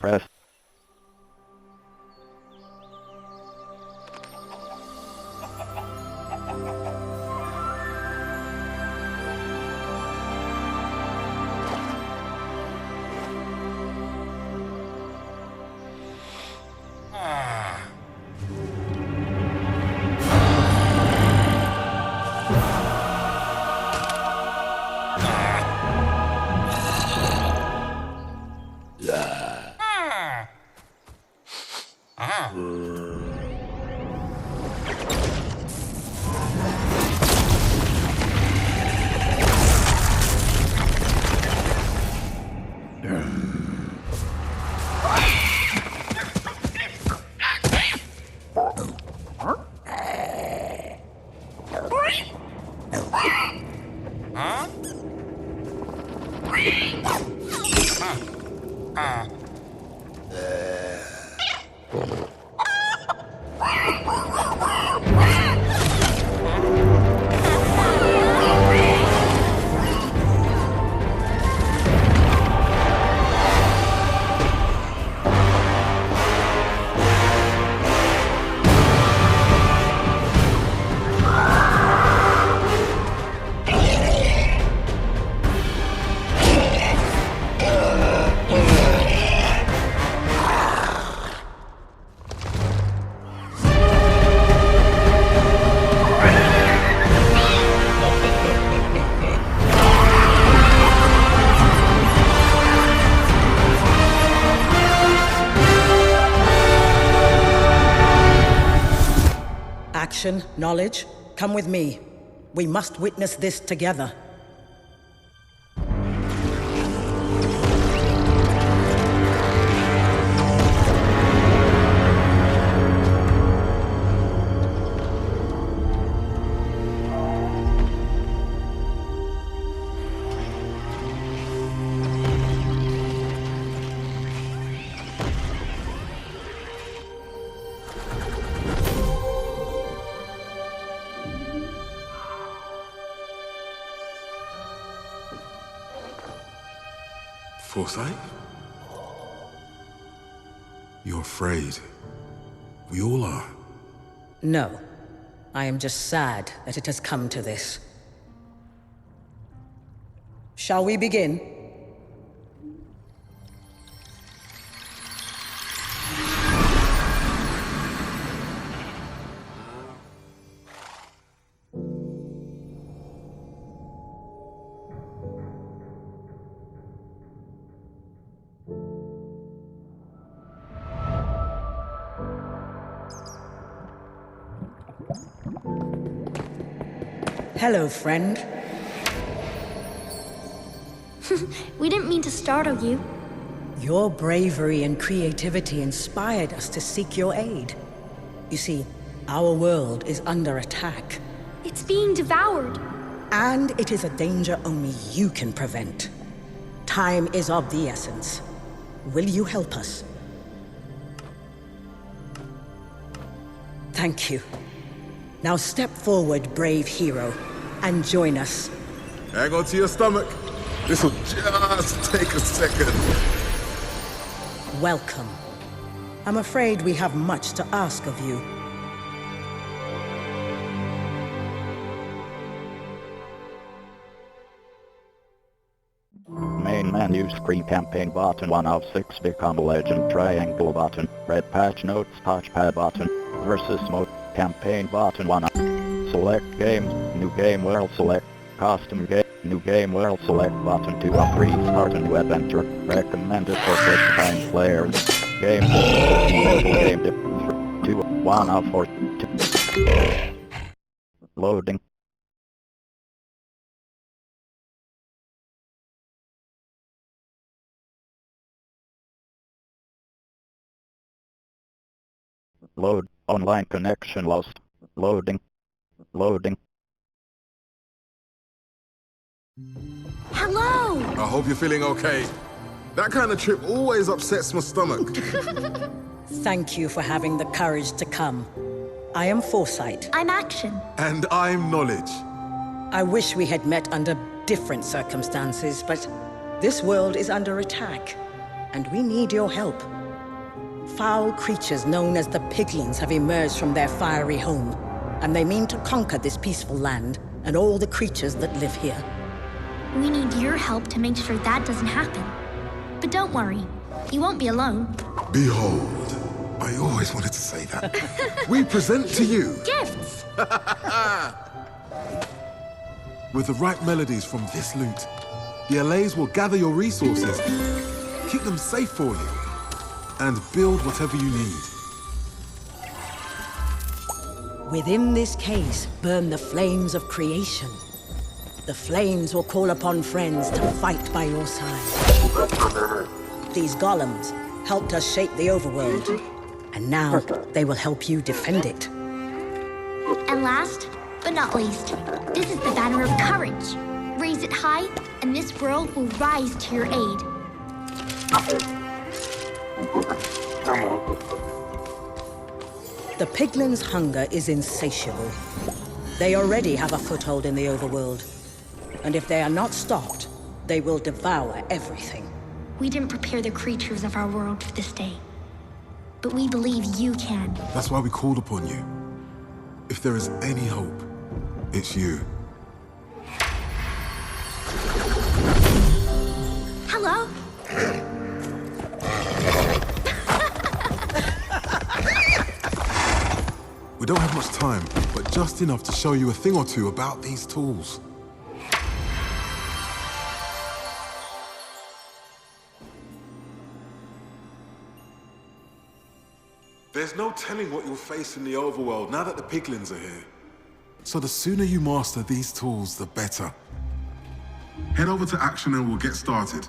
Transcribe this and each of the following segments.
Press. Action, knowledge, come with me. We must witness this together. Forsyth? You're afraid. We all are. No. I am just sad that it has come to this. Shall we begin? Hello, friend. We didn't mean to startle you. Your bravery and creativity inspired us to seek your aid. You see, our world is under attack. It's being devoured. And it is a danger only you can prevent. Time is of the essence. Will you help us? Thank you. Now step forward, brave hero, and join us. Hang on to your stomach. This'll just take a second. Welcome. I'm afraid we have much to ask of you. Main menu screen campaign button 1 of 6 become a legend triangle button red patch notes touchpad button versus mode campaign button 1 of select games new game world select custom game new game world select button 2 of 3 start a new adventure recommended for first time players game game 2 1 of 4 2 loading. Load. Online connection lost. Loading. Loading. Hello! I hope you're feeling okay. That kind of trip always upsets my stomach. Thank you for having the courage to come. I am Foresight. I'm Action. And I'm Knowledge. I wish we had met under different circumstances, but this world is under attack. and we need your help. Foul creatures known as the Piglins have emerged from their fiery home, and they mean to conquer this peaceful land and all the creatures that live here. We need your help to make sure that doesn't happen. But don't worry, you won't be alone. Behold, I always wanted to say that. We present to you, Gifts! with the right melodies from this lute, the LAs will gather your resources, keep them safe for you, and build whatever you need. Within this case burn the flames of creation. The flames will call upon friends to fight by your side. These golems helped us shape the overworld, and now they will help you defend it. And last, but not least, this is the banner of courage. Raise it high, and this world will rise to your aid. The Piglins' hunger is insatiable. They already have a foothold in the overworld. And if they are not stopped, they will devour everything. We didn't prepare the creatures of our world for this day. But we believe you can. That's why we called upon you. If there is any hope, it's you. Hello? We don't have much time, but just enough to show you a thing or two about these tools. There's no telling what you'll face in the overworld now that the piglins are here. So the sooner you master these tools, the better. Head over to Action and we'll get started.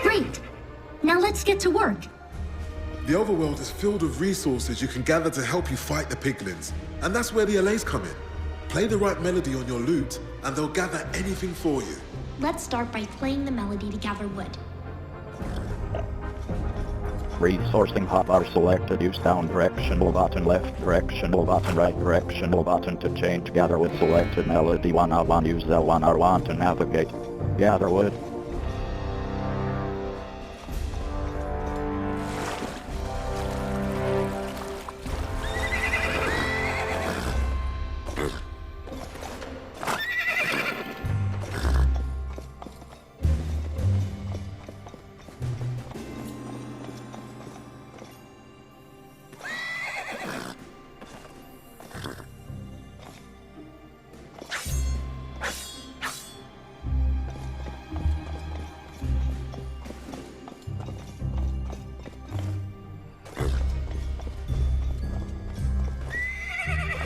Great! Now let's get to work. The overworld is filled with resources you can gather to help you fight the piglins. And that's where the LAs come in. Play the right melody on your lute, and they'll gather anything for you. Let's start by playing the melody to gather wood. Resourcing hotbar selected. Use down directional button, left directional button, right directional button to change. Gather with selected melody. 1 of 1. Use L1 R1 to navigate. Gather wood.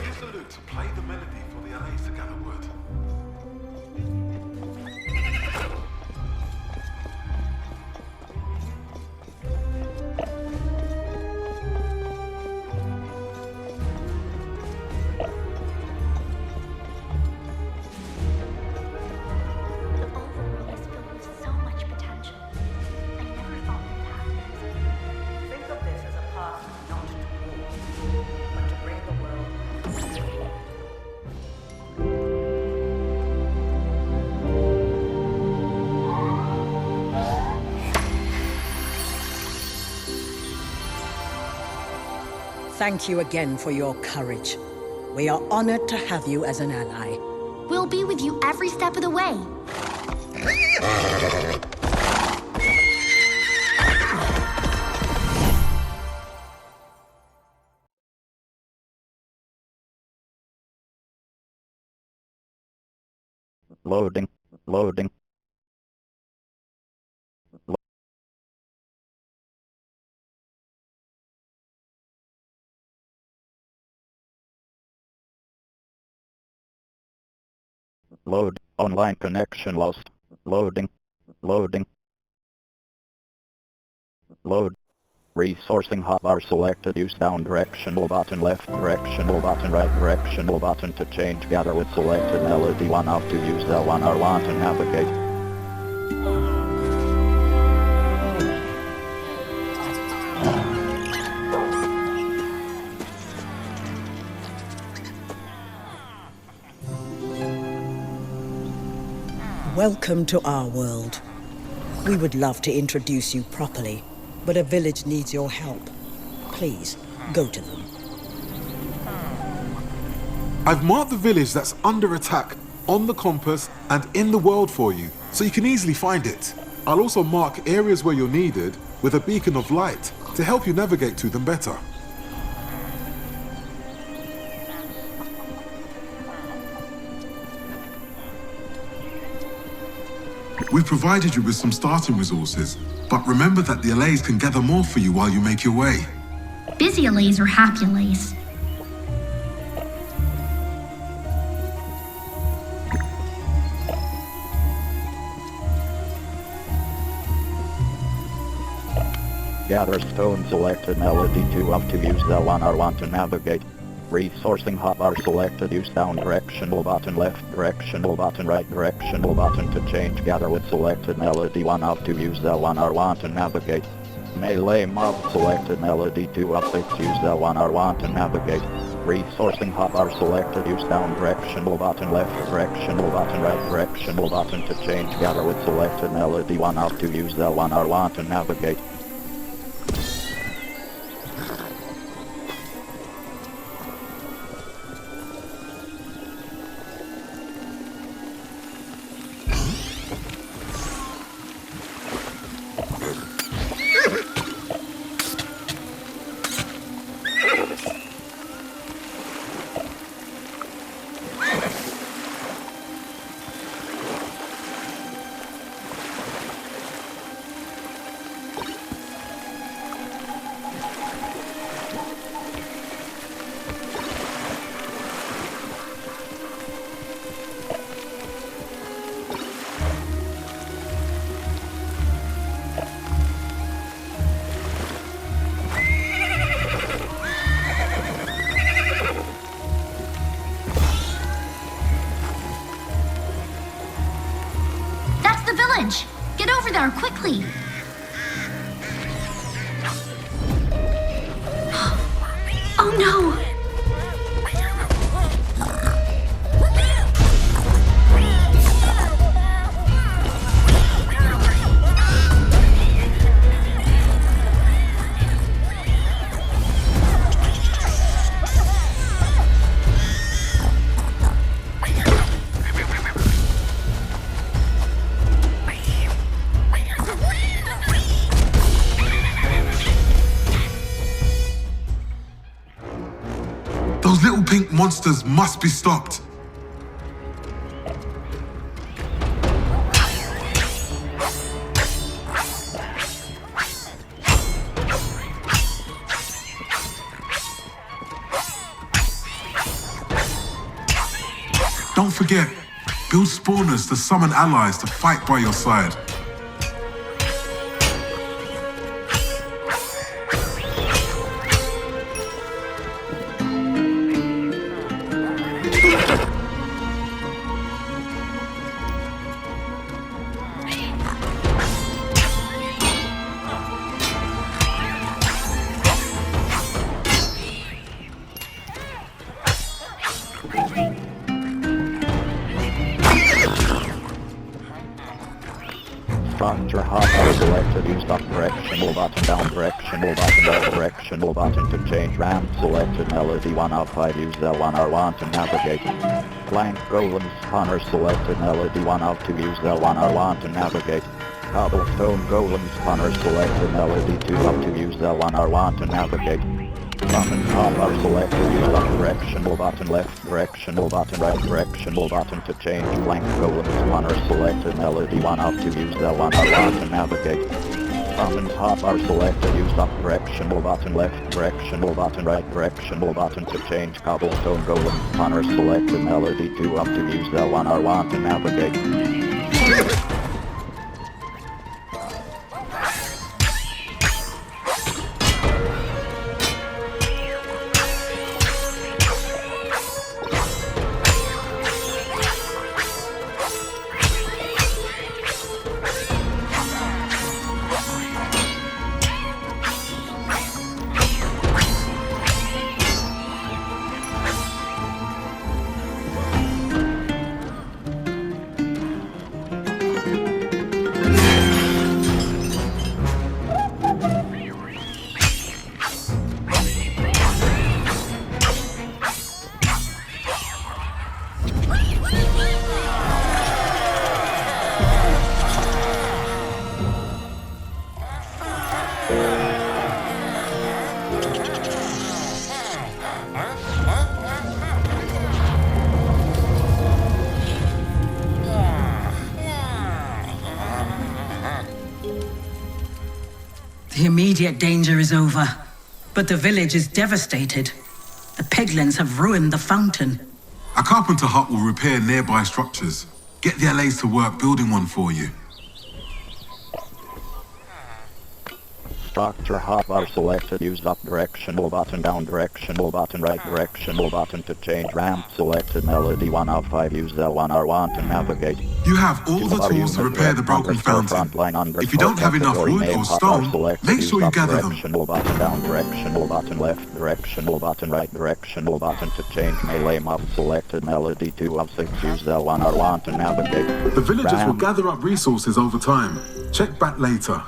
Use the lute to play the melody for the LAs to gather wood. The overworld is filled with so much potential. I never thought we'd have this. Think of this as a path not to war, but to bring the world. Thank you again for your courage. We are honored to have you as an ally. We'll be with you every step of the way. Loading. Loading. Load. Online connection lost. Loading. Loading. Load. Resourcing hotbar selected. Use down directional button, left directional button, right directional button to change. Gather with selected melody. 1 off to use L1 R1 to navigate. Welcome to our world. We would love to introduce you properly, but a village needs your help. Please, go to them. I've marked the village that's under attack on the compass and in the world for you, so you can easily find it. I'll also mark areas where you're needed with a beacon of light to help you navigate to them better. We've provided you with some starting resources, but remember that the allays can gather more for you while you make your way. Busy allays or happy allays? Gather stone selected melody 2 up to use L1 R1 to navigate. Resourcing hotbar selected. Use down directional button, left directional button, right directional button to change. Gather with selected melody 1 up to use L1 R1 to navigate. Melee mob selected melody 2 up 6 use L1 R1 to navigate. Resourcing hotbar selected. Use down directional button, left directional button, right directional button to change. Gather with selected melody 1 up to use L1 R1 to navigate. Get over there, quickly! Oh no! Those little pink monsters must be stopped. Don't forget, build spawners to summon allies to fight by your side. Structure hotbar selected. Use up directional button, down directional button, left directional button to change. Ramp selected. Melody 1 out 5. Use L1 R1 to navigate. Flank golem spawner selected. Melody 1 out 2. Use L1 R1 to navigate. Cobblestone golem spawner selected. Melody 2 up to use L1 R1 to navigate. Summon hotbar selected. Use up directional button, left directional button, right directional button to change. Flank golem spawner selected. Melody 1 up to use L1 R1 to navigate. Summon hotbar selected. Use up directional button, left directional button, right directional button to change. Cobblestone golem spawner selected. Melody 2 up to use L1 R1 to navigate. immediate danger is over. But the village is devastated. The piglins have ruined the fountain. A carpenter hut will repair nearby structures. Get the LAs to work building one for you. Structure hotbar selected. Use up directional button, down directional button, right directional button to change ramp. Selected melody 1 of 5. Use L1 R1 to navigate. You have all the tools to repair the broken fountain. If you don't have enough wood or stone, make sure you gather them. Directional button, down directional button, left directional button, right directional button to change melee mob. Selected melody 2 of 6. Use L1 R1 to navigate. The villagers will gather up resources over time. Check back later.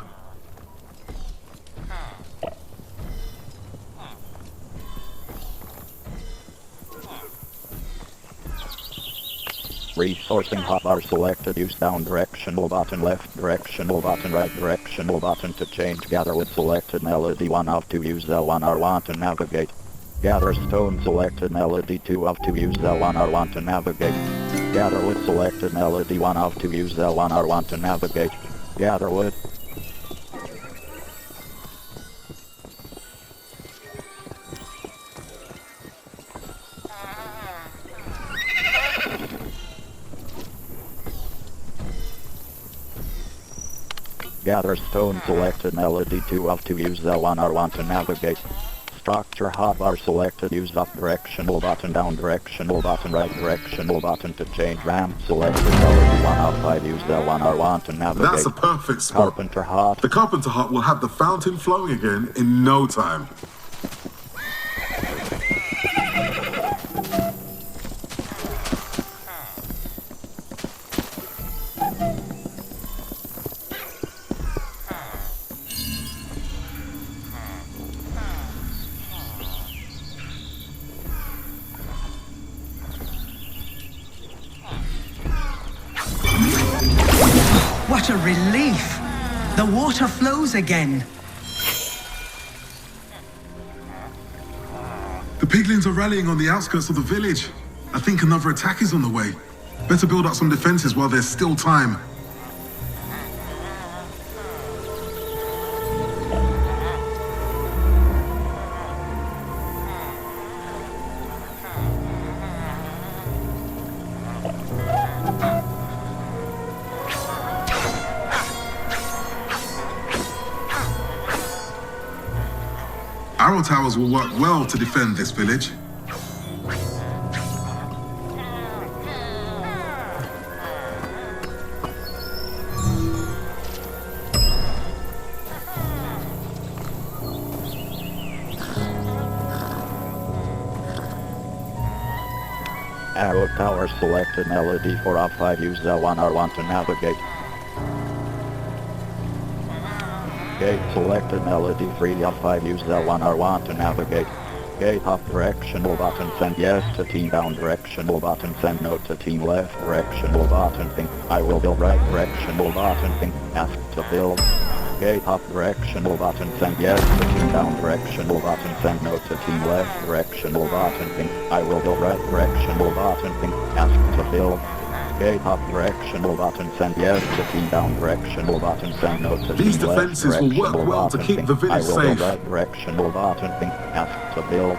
Resourcing hotbar selected. Use down directional button, left directional button, right directional button to change. Gather with selected melody 1 of 2. Use L1 R1 to navigate. Gather stone selected melody 2 of 2. Use L1 R1 to navigate. Gather wood selected melody 1 of 2. Use L1 R1 to navigate. Gather wood. Gather stone selected melody 2 of 2. Use L1 R1 to navigate. Structure hotbar selected. Use up directional button, down directional button, right directional button to change ramp. Selected melody 1 of 5. Use L1 R1 to navigate. That's a perfect spot. Carpenter hut. The carpenter hut will have the fountain flowing again in no time. What a relief! The water flows again. The piglins are rallying on the outskirts of the village. I think another attack is on the way. Better build up some defenses while there's still time. Arrow towers will work well to defend this village. Arrow tower selected melody 4 of 5. Use L1 R1 to navigate. Gate selected melody 3 of 5. Use L1 R1 to navigate. Gate up directional button, send yes to team, down directional button, send no to team, left directional button, think I will build, right directional button, think ask to build. Gate up directional button, send yes to team, down directional button, send no to team, left directional button, think I will build, right directional button, think ask to build. Gate up directional button, send yes to team, down directional button, send no to team. These defenses will work well to keep the village safe. I will build, right directional button, think ask to build.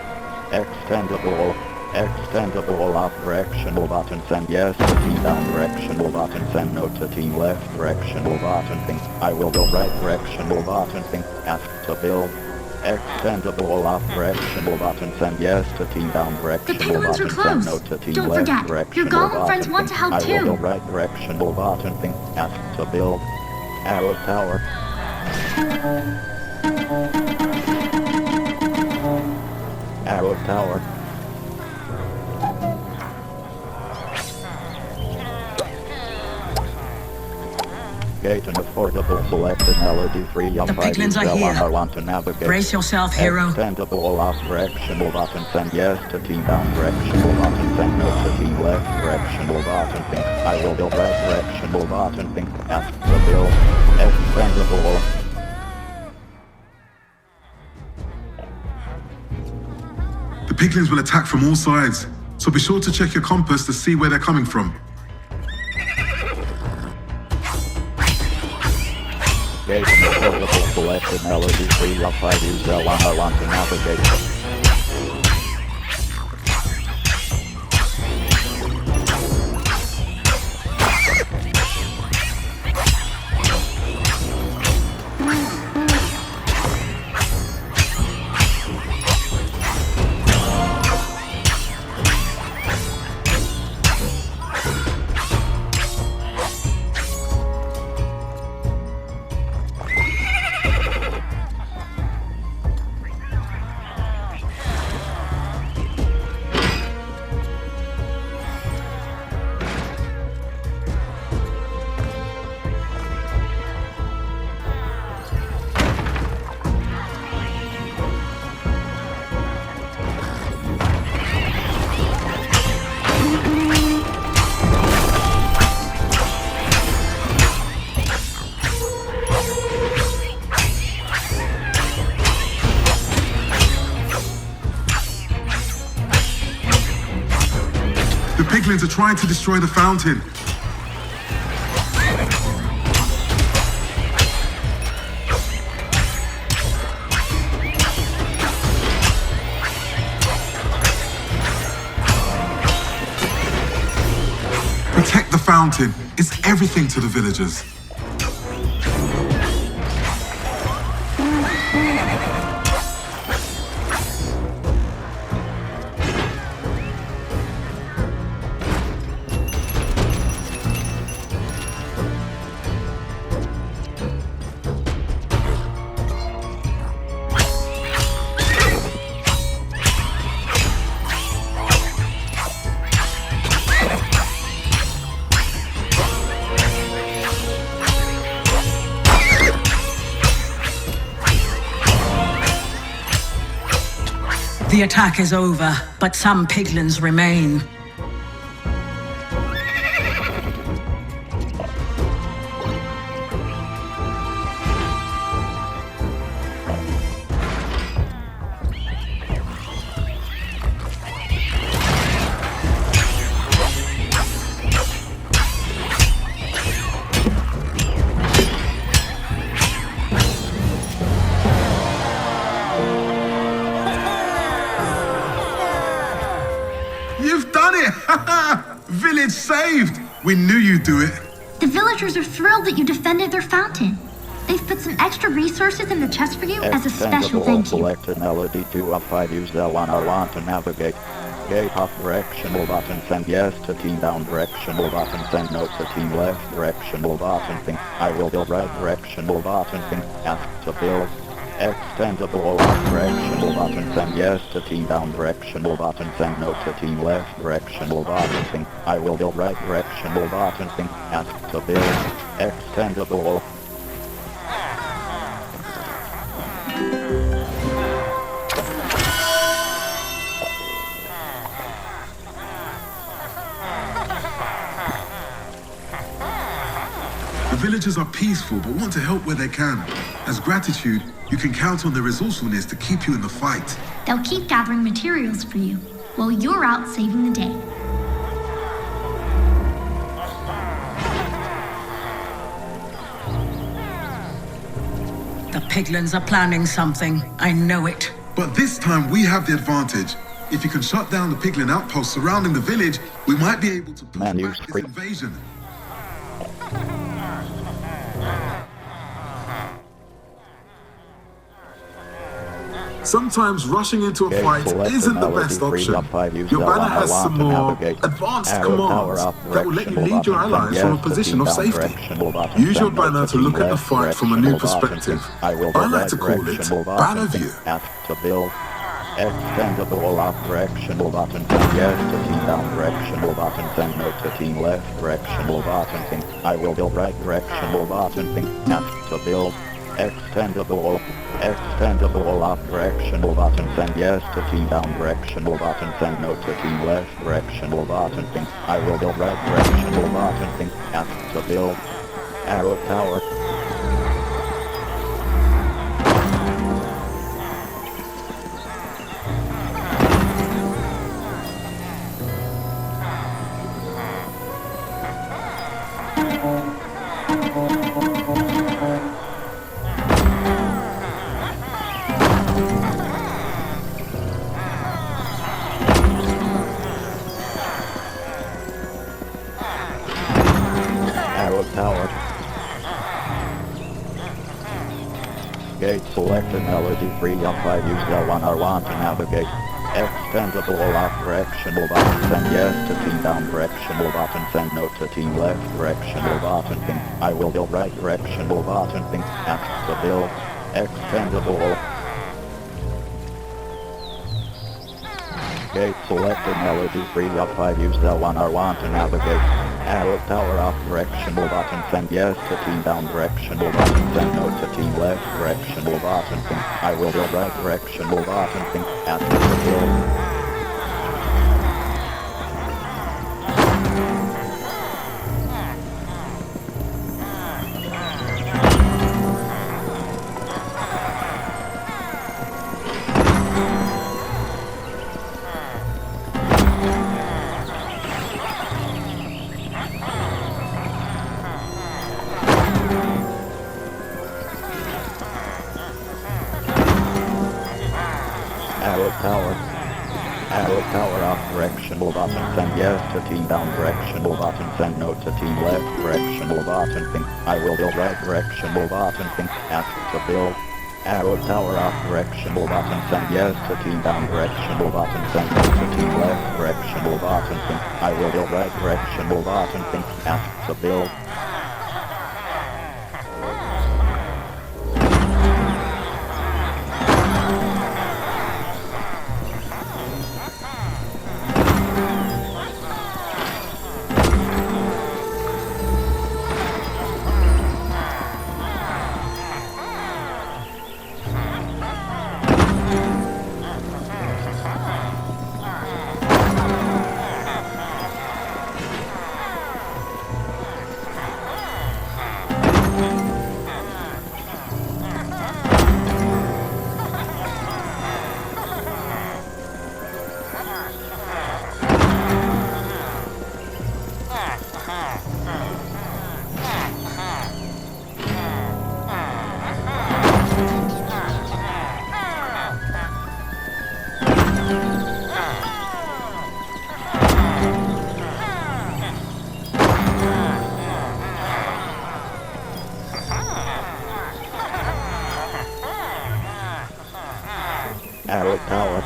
Extendable up directional button, send yes to team, down directional button, send no to team, left directional button, think I will build, right directional button, think ask to build. Extendable up directional button, send yes to team, down directional penguins are button, send no close. to team, Don't left forget, your directional golem button, friends want to think help I too. will build, right directional button, think ask to build. Arrow tower. Arrow tower. Gate and affordable selected melody 3 of The 5. piglins are here. I want to navigate. Brace yourself, hero. Extendable up directional button, send yes to team, down directional button, send no to team, left directional button, think I will build, right directional button, think ask to build. Extendable. The piglins will attack from all sides, so be sure to check your compass to see where they're coming from. Gate multiple selected melody 3 of 5 use L1 to navigate. The piglins are trying to destroy the fountain. Protect the fountain. It's everything to the villagers. The attack is over, but some piglins remain. You've done it! Village saved! We knew you'd do it. The villagers are thrilled that you defended their fountain. They've put some extra resources in the chest for you as a special thank you. Selected melody 2 of 5 use L1 to navigate. Gate up directional button, send yes to team down directional button, send no to team left directional button thing. I will build right directional button thing, ask to build. Extendable up directional button, send yes to team down directional button, send no to team left directional button thing. I will build right directional button thing, ask to build. Extendable. The villagers are peaceful but want to help where they can. As gratitude, you can count on their resourcefulness to keep you in the fight. They'll keep gathering materials for you while you're out saving the day. The piglins are planning something. I know it. But this time we have the advantage. If you can shut down the piglin outposts surrounding the village, we might be able to push back this invasion. Sometimes rushing into a fight isn't the best option. Your banner has some more advanced commands that will let you lead your allies from a position of safety. Use your banner to look at the fight from a new perspective. I like to call it banner view. Extendable up directional button, send yes to team down directional button, send no to team left directional button thing. I will build right directional button thing, ask to build. Extendable up directional button, send yes to team down directional button, send no to team left directional button thing. I will build right directional button thing, ask to build. Arrow tower. Arrow tower. Gate selected, melody 3 of 5, use L1 R1 to navigate. Extendable off directional button, send yes to team down directional button, send no to team left directional button, think I will build right directional button, think ask to build. Extendable. Gate selected, melody 3 of 5, use L1 R1 to navigate. Arrow tower off directional button, send yes to team down directional button, send no to team left directional button, think I will build right directional button, think ask to build. Arrow tower off directional button, send yes to team down directional button, send no to team left directional button, think I will build right directional button, think ask to build. Arrow tower off directional button, send yes to team down directional button, send no to team left directional button, think I will build right directional button, think ask to build. Arrow tower.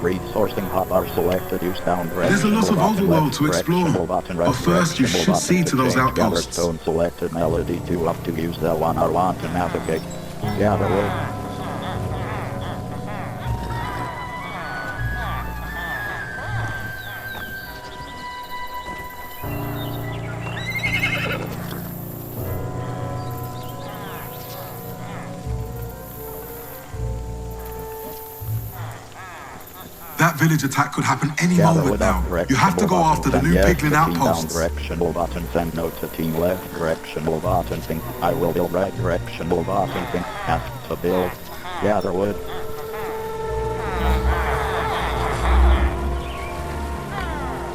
Resourcing hotbar selected, use down directional. There's a lot of button, overworld left to explore. directional button, right But first you directional should see button to those change, outposts. gather stone selected, melody 2 up to use L1 R1 to navigate. Gather wood. That village attack could happen any Gather moment without now. You have to go after the new piglin outposts. Directional button, send no to team left directional button, think I will build right directional button, think ask to build. Gather wood.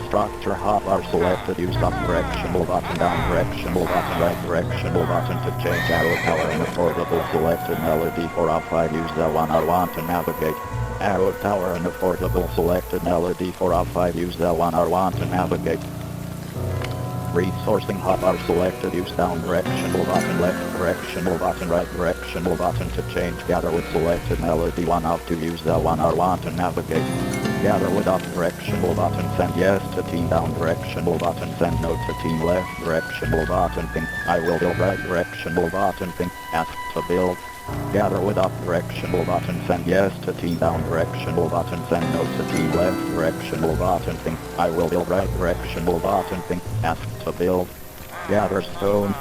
Structure hotbar selected, use up directional button, down directional button, right directional button to change arrow tower and affordable selected melody 4 of 5, use L1 R1 to navigate. Arrow tower and affordable selected melody 4 of 5, use L1 R1 to navigate. Resourcing hotbar selected, use down directional button, left directional button, right directional button to change gather with selected melody 1 of 2, use L1 R1 to navigate. Gather with up directional button, send yes to team down directional button, send no to team left directional button, think I will build right directional button, think ask to build. Gather with up directional button, send yes to team down directional button, send no to team left directional button, think I will build right directional button, think ask to build. Gather stone.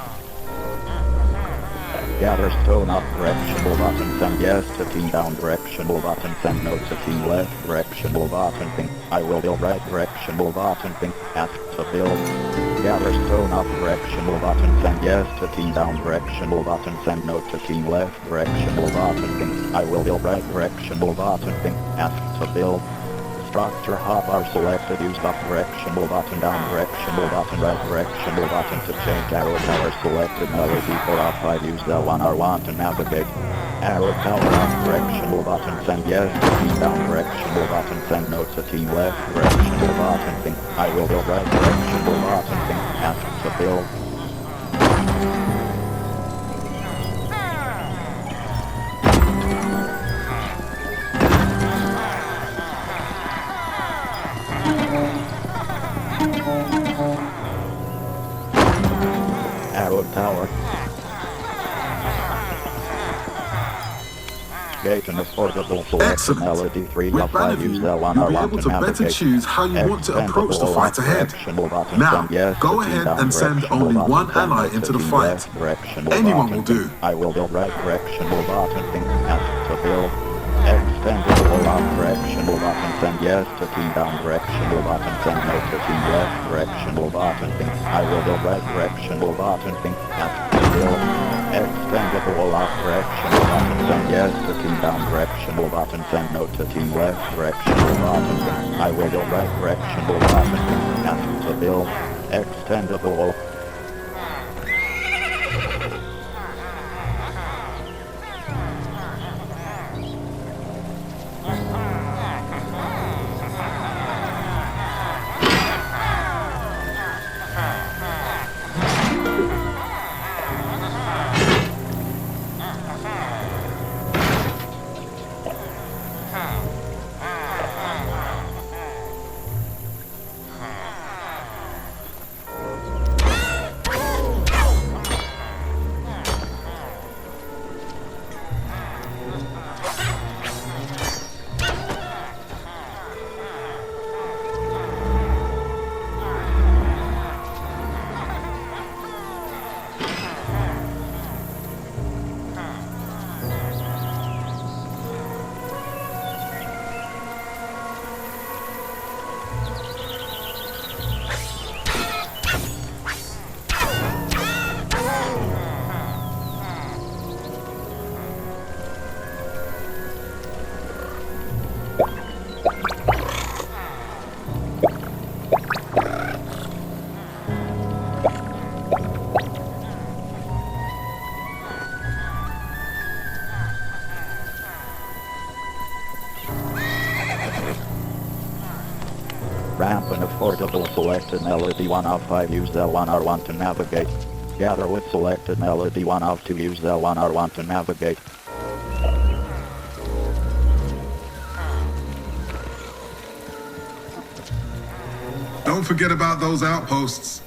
Gather stone up directional button, send yes to team down directional button, send no to team left directional button, think I will build right directional button, think ask to build. Gather stone up directional button, send yes to team down directional button, send no to team left directional button, think I will build right directional button, think ask to build. Structure hotbar selected, use up directional button, down directional button, right directional button to change arrow tower selected, melody for R5, use L1 R1 to navigate. Arrow tower up directional button, send yes to team down directional button, send no to team left directional button, think I will build right directional button, think ask to build. Arrow tower. Gate and affordable select Excellent. melody 3 With of 5 use Bannerview, L1 you'll be R1 able to to better navigate. choose how you want to approach the fight ahead. Now, go ahead and send only one ally into the fight. Anyone will do. I will build right directional button, think ask to build. Extendable up directional button, send yes to team down directional button, send no to team left directional button, think I will build right directional button, think ask to build. Extendable up directional button, send yes to team down directional button, send no to team left directional button, think I will build right directional button, think ask to build. Extendable. Ramp and affordable selected melody 1 of 5 use L1 R1 to navigate. Gather with selected melody 1 of 2 use L1 R1 to navigate. Don't forget about those outposts.